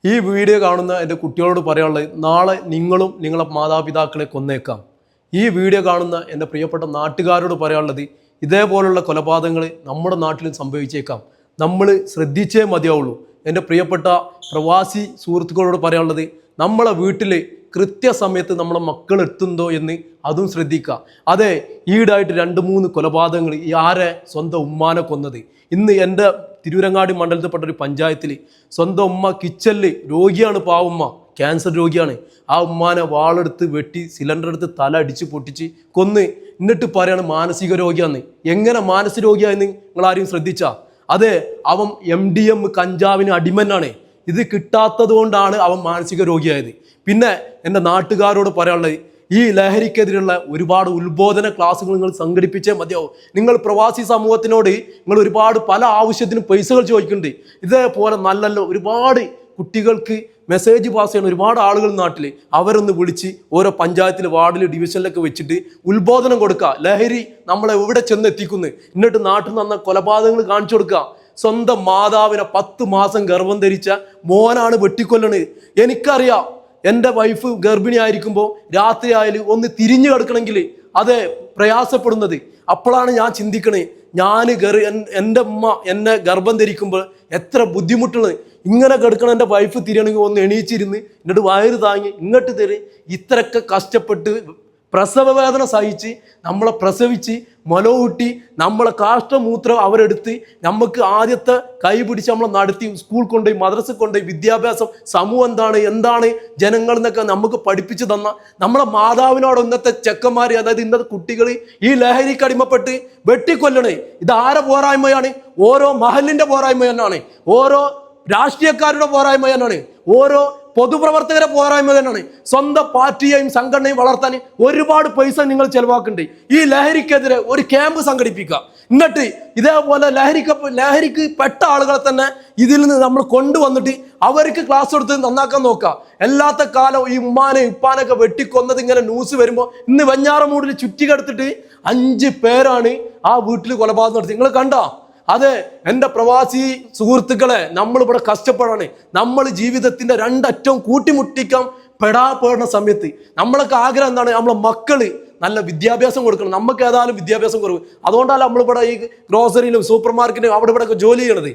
ഈ വീഡിയോ കാണുന്ന എൻ്റെ കുട്ടികളോട് പറയാനുള്ളത്, നാളെ നിങ്ങളും നിങ്ങളെ മാതാപിതാക്കളെ കൊന്നേക്കാം. ഈ വീഡിയോ കാണുന്ന എൻ്റെ പ്രിയപ്പെട്ട നാട്ടുകാരോട് പറയാനുള്ളത്, ഇതേപോലുള്ള കൊലപാതകങ്ങൾ നമ്മുടെ നാട്ടിലും സംഭവിച്ചേക്കാം. നമ്മൾ ശ്രദ്ധിച്ചേ മതിയാവുള്ളൂ. എൻ്റെ പ്രിയപ്പെട്ട പ്രവാസി സുഹൃത്തുക്കളോട് പറയാനുള്ളത്, നമ്മളെ വീട്ടിൽ കൃത്യസമയത്ത് നമ്മളെ മക്കൾ എത്തുന്നുണ്ടോ എന്ന് അതും ശ്രദ്ധിക്കുക. അതെ, ഈടായിട്ട് 2-3 കൊലപാതകങ്ങൾ, ഈ ആരെ സ്വന്തം ഉമ്മാനെ കൊന്നത്. ഇന്ന് എൻ്റെ തിരൂരങ്ങാടി മണ്ഡലത്തിൽപ്പെട്ട ഒരു പഞ്ചായത്തിൽ സ്വന്തം ഉമ്മ കിച്ചണിൽ രോഗിയാണ്, പാവുമ്മ ക്യാൻസർ രോഗിയാണ്. ആ ഉമ്മാനെ വാളെടുത്ത് വെട്ടി സിലിണ്ടർ എടുത്ത് തല അടിച്ച് പൊട്ടിച്ച് കൊന്ന്. എന്നിട്ട് പറയാണ് മാനസിക രോഗിയാന്ന്. എങ്ങനെ മാനസിക രോഗിയായെന്ന് നിങ്ങളാരും ശ്രദ്ധിച്ചാ? അതെ, അവൻ MDM കഞ്ചാവിന് അടിമനാണ്. ഇത് കിട്ടാത്തത് കൊണ്ടാണ് അവൻ മാനസിക രോഗിയായത്. പിന്നെ എൻ്റെ നാട്ടുകാരോട് പറയാനുള്ളത്, ഈ ലഹരിക്കെതിരെയുള്ള ഒരുപാട് ഉത്ബോധന ക്ലാസ്സുകൾ നിങ്ങൾ സംഘടിപ്പിച്ചേ മതിയാവും. നിങ്ങൾ പ്രവാസി സമൂഹത്തിനോട് നിങ്ങൾ ഒരുപാട് പല ആവശ്യത്തിനും പൈസകൾ ചോദിക്കുന്നുണ്ട്. ഇതേപോലെ നല്ല ഒരുപാട് കുട്ടികൾക്ക് മെസ്സേജ് പാസ് ചെയ്യുന്ന ഒരുപാട് ആളുകൾ നാട്ടിൽ, അവരൊന്ന് വിളിച്ച് ഓരോ പഞ്ചായത്തിൽ, വാർഡിൽ, ഡിവിഷനിലൊക്കെ വെച്ചിട്ട് ഉത്ബോധനം കൊടുക്കുക. ലഹരി നമ്മളെ എവിടെ ചെന്നെത്തിക്കുന്നു, എന്നിട്ട് നാട്ടിൽ നിന്ന് കൊലപാതകങ്ങൾ കാണിച്ചു കൊടുക്കുക. സ്വന്തം മാതാവിനെ 10 മാസം ഗർഭം ധരിച്ച മോനാണ് വെട്ടിക്കൊല്ലണത്. എനിക്കറിയാം, എൻ്റെ വൈഫ് ഗർഭിണി ആയിരിക്കുമ്പോൾ രാത്രി ആയാലും ഒന്ന് തിരിഞ്ഞു കിടക്കണമെങ്കിൽ അത് പ്രയാസപ്പെടുന്നത്. അപ്പോഴാണ് ഞാൻ ചിന്തിക്കണേ, എൻ്റെ ഉമ്മ എന്നെ ഗർഭം ധരിക്കുമ്പോൾ എത്ര ബുദ്ധിമുട്ടുള്ളത്. ഇങ്ങനെ കിടക്കണം, എൻ്റെ വൈഫ് തിരിയണമെങ്കിൽ ഒന്ന് എണീച്ചിരുന്ന് എന്നിട്ട് വയറ് താങ്ങി ഇങ്ങോട്ട് തരും. ഇത്രയൊക്കെ കഷ്ടപ്പെട്ട് പ്രസവ വേദന സഹിച്ച് നമ്മളെ പ്രസവിച്ച് മുലകൂട്ടി നമ്മളെ കാഷ്ടമൂത്രം അവരെടുത്ത് നമുക്ക് ആദ്യത്തെ കൈ പിടിച്ച് നമ്മളെ നടത്തി സ്കൂൾ കൊണ്ടുപോയി, മദ്രസ കൊണ്ടുപോയി, വിദ്യാഭ്യാസം, സമൂഹം എന്താണ് ജനങ്ങൾ എന്നൊക്കെ നമുക്ക് പഠിപ്പിച്ചു തന്ന നമ്മളെ മാതാവിനോട് ഇന്നത്തെ ചെക്കന്മാർ, അതായത് ഇന്നത്തെ കുട്ടികൾ ഈ ലഹരിക്ക് അടിമപ്പെട്ട് വെട്ടിക്കൊല്ലണേ. ഇത് ആരെ പോരായ്മയാണ്? ഓരോ മഹലിന്റെ പോരായ്മ തന്നെയാണ്, ഓരോ രാഷ്ട്രീയക്കാരുടെ പോരായ്മ തന്നെയാണ്, ഓരോ പൊതുപ്രവർത്തകരെ പോരായ്മ തന്നെയാണ്. സ്വന്തം പാർട്ടിയെയും സംഘടനയും വളർത്താൻ ഒരുപാട് പൈസ നിങ്ങൾ ചെലവാക്കുന്നുണ്ട്. ഈ ലഹരിക്കെതിരെ ഒരു ക്യാമ്പ് സംഘടിപ്പിക്കുക. എന്നിട്ട് ഇതേപോലെ ലഹരിക്ക് പെട്ട ആളുകളെ തന്നെ ഇതിൽ നിന്ന് നമ്മൾ കൊണ്ടുവന്നിട്ട് അവർക്ക് ക്ലാസ് എടുത്ത് നന്നാക്കാൻ നോക്കുക. എല്ലാത്ത കാലം ഈ ഉമ്മാനെ ഉപ്പാനൊക്കെ വെട്ടിക്കൊന്നത് ഇങ്ങനെ ന്യൂസ് വരുമ്പോൾ, ഇന്ന് വെഞ്ഞാറമൂടിൽ ചുറ്റിക്കെടുത്തിട്ട് 5 പേരാണ് ആ വീട്ടിൽ കൊലപാതകം നടത്തി. നിങ്ങൾ കണ്ടോ? അതെ, എൻ്റെ പ്രവാസി സുഹൃത്തുക്കളെ, നമ്മളിവിടെ കഷ്ടപ്പെടാണ്. നമ്മൾ ജീവിതത്തിന്റെ 2 അറ്റവും കൂട്ടിമുട്ടിക്കാൻ പെടാപ്പെടുന്ന സമയത്ത് നമ്മളൊക്കെ ആഗ്രഹം എന്താണ്? നമ്മളെ മക്കള് നല്ല വിദ്യാഭ്യാസം കൊടുക്കണം. നമുക്ക് ഏതായാലും വിദ്യാഭ്യാസം കുറവ്, അതുകൊണ്ടല്ല നമ്മളിവിടെ ഈ ഗ്രോസറിയിലും സൂപ്പർ മാർക്കറ്റിലും അവിടെ ഇവിടെ ഒക്കെ ജോലി ചെയ്യണത്.